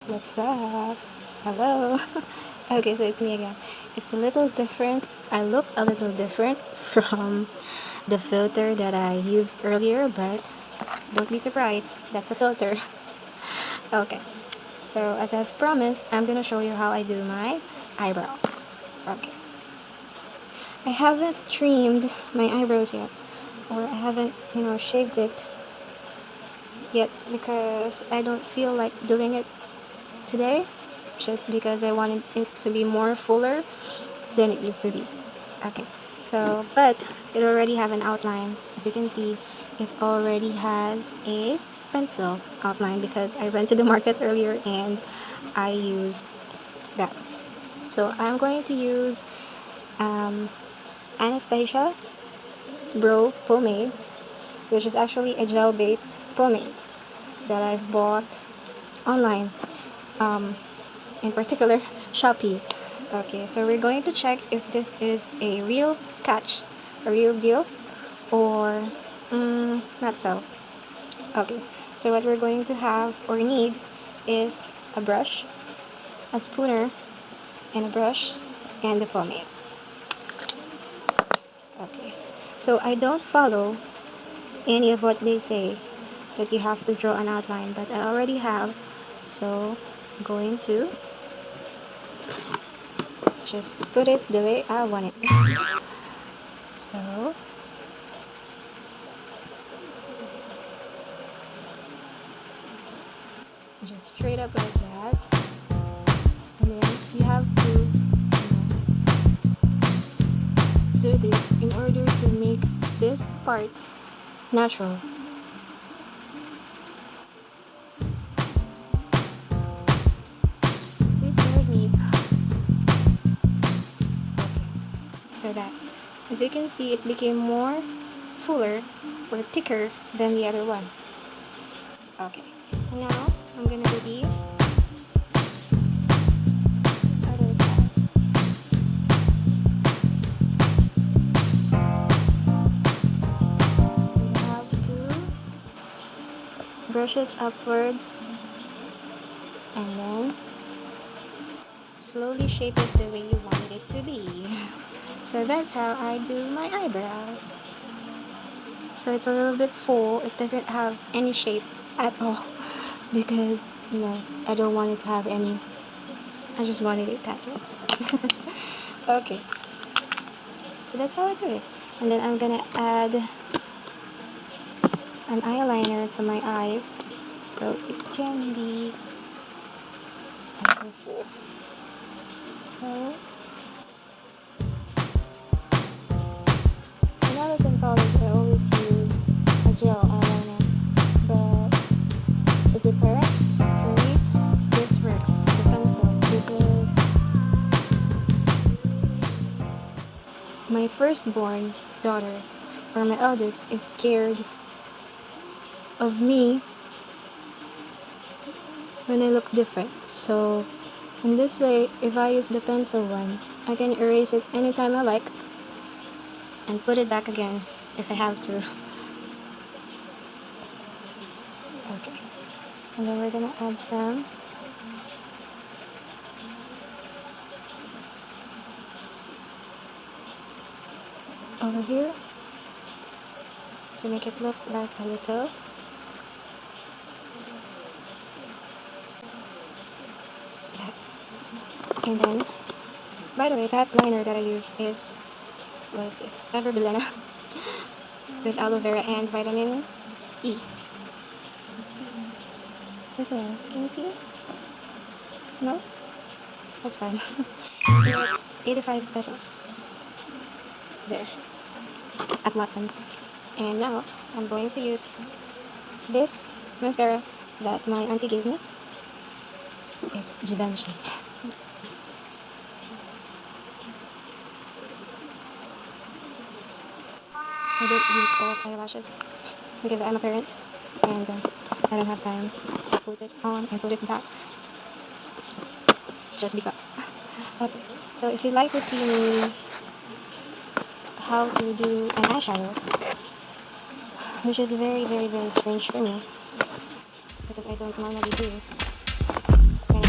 What's up? Hello. Okay, so it's me again. It's a little different. I look a little different from the filter that I used earlier, but don't be surprised. That's a filter. Okay. So as I've promised, I'm gonna show you how I do my eyebrows. Okay. I haven't trimmed my eyebrows yet, or I haven't, shaved it yet because I don't feel like doing it today, just because I wanted it to be more fuller than it used to be. Okay, so but it already have an outline. As you can see, it already has a pencil outline because I went to the market earlier and I used that. So I'm going to use um, Anastasia Brow Pomade, which is actually a gel-based pomade that I bought online. Um, in particular Shopee. Okay, so we're going to check if this is a real catch, a real deal, or not so. Okay, so what we're going to have or need is a brush, a spooner, and a brush, and the pomade. Okay, so I don't follow any of what they say that you have to draw an outline, but I already have, so I'm going to just put it the way I want it. So just straight up like that, and then you have to do this in order to make this part natural. Please bear with me. So that, as you can see, it became more fuller or thicker than the other one. Okay, now I'm gonna do the other side. So you have to brush it upwards and then slowly shape it the way you want it to be. So that's how I do my eyebrows. So it's a little bit full. It doesn't have any shape at all because, I don't want it to have any. I just wanted it that way. Okay, so that's how I do it. And then I'm gonna add an eyeliner to my eyes so it can be a little full. So when I was in college, I always use a gel eyeliner, but as a parent, for me, this works, the pencil, because my firstborn daughter, or my eldest, is scared of me when I look different. So, in this way, if I use the pencil one, I can erase it anytime I like and put it back again if I have to. Okay. And then we're gonna add some over here to make it look like a little. And then, by the way, that liner that I use is with this bilena with aloe vera and vitamin E. This one, can you see it? No? That's fine. It's 85 pesos. There, at Watson's. And now, I'm going to use this mascara that my auntie gave me. It's Givenchy. I don't use false eyelashes because I'm a parent and I don't have time to put it on and put it back just because. Okay, so if you'd like to see me how to do an eyeshadow, which is very, very, very strange for me because I don't normally do, I'm gonna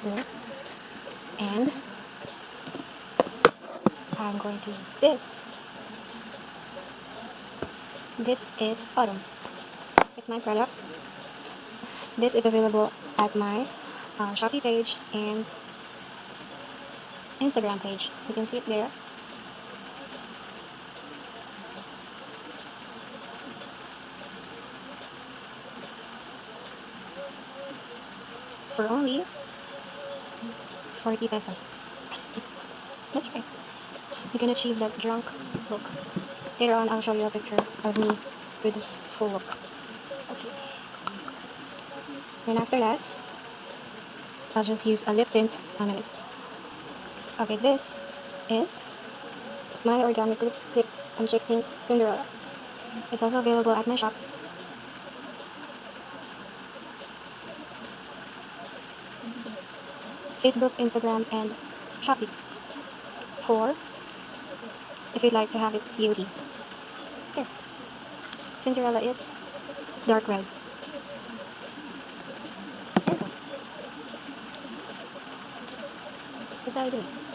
There. And I'm going to use this. This is Autumn. It's my product. This is available at my Shopee page and Instagram page. You can see it there. For only 40 pesos. That's right. You can achieve that drunk look. Later on, I'll show you a picture of me with this full look. Okay. And after that, I'll just use a lip tint on my lips. Okay, this is my organic lip and cheek tint Cinderella. It's also available at my shop. Facebook, Instagram, and Shopee. For if you'd like to have it COD. There. Cinderella is dark red. There you go. That's how I do it.